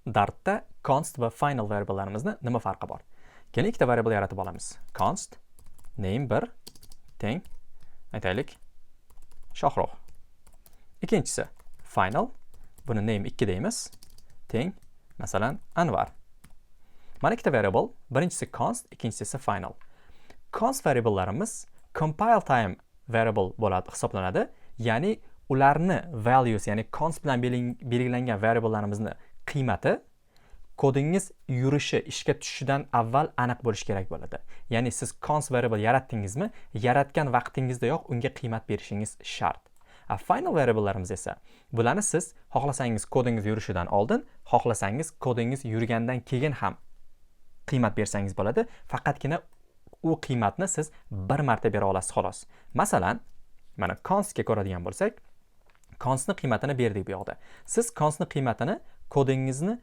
dardda const va final variablelarimizni nima farqi bor? Keling, ikkita variable yaratib olamiz. Const name 1 teng aytaylik Shohrux. Ikkinchisi final, buni name 2 deymiz, teng masalan Anvar. Mana ikkita variable, birinchisi const, ikkinchisi esa final. Const variablelarimiz compile time variable bo'ladi, hisoblanadi. Ya'ni ularni values, ya'ni const bilan belgilangan variablelarimizni qiymati kodingiz yurishi, ishga tushishidan avval aniq bo'lishi kerak bo'ladi. Ya'ni siz const variable yaratdingizmi, yaratgan vaqtingizdayoq unga qiymat berishingiz shart. Final variablelarimiz esa bularni siz xohlasangiz kodingiz yurishidan oldin, xohlasangiz kodingiz yurgandan keyin ham qiymat bersangiz bo'ladi. Faqatgina u qiymatni siz bir marta bera olasiz xolos. Masalan, mana constga ko'radigan bo'lsak, constni qiymatini berdik bu yoqda. Siz constni qiymatini kodingizni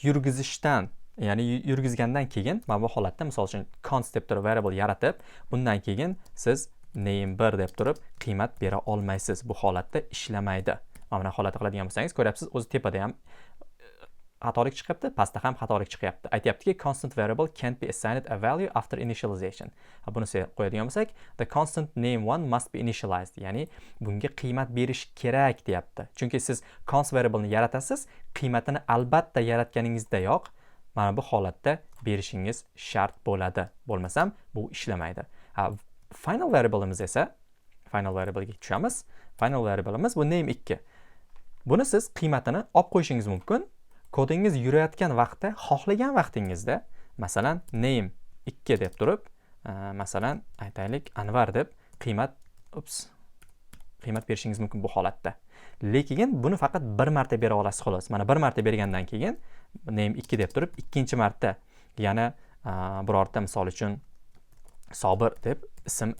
yurgizishdan, ya'ni yurgizgandan keyin, mana bu holatda misol uchun const deb turib variable yaratib, undan keyin siz name 1 deb turib qiymat bera olmaysiz. Bu holatda ishlamaydi. Mana bu holatda qiladigan bo'lsangiz, ko'ryapsiz, o'zi tepada ham xatolik chiqyapti, pastda ham xatolik chiqyapti. Aytayaptiki, constant variable can't be assigned a value after initialization. Buni qo'yadigan bo'lsak, the constant name 1 must be initialized. Ya'ni bunga qiymat berish kerak deyapti. Chunki siz const variable'ni yaratasiz, qiymatini albatta yaratganingizdayoq mana bu holatda berishingiz shart bo'ladi. Bo'lmasam bu ishlamaydi. Final variable'imiz esa, final variable'ga tushamiz. Final variable'imiz bu name 2. Buni siz qiymatini olib qo'yishingiz mumkin. Kodingiz yurayotgan vaqtda, xohlagan vaqtingizda, masalan, name 2 deb turib, masalan, aytaylik Anvar deb qiymat berishingiz mumkin bu holatda. Lekin buni faqat bir marta bera olasiz xolos. Mana bir marta bergandan keyin name 2 deb turib, ikkinchi marta yana birorta misol uchun Sobir deb ism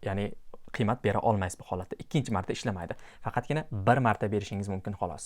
ya'ni qiymat bera olmaysiz bu holatda. Ikkinchi marta ishlamaydi. Faqatgina bir marta berishingiz mumkin xolos.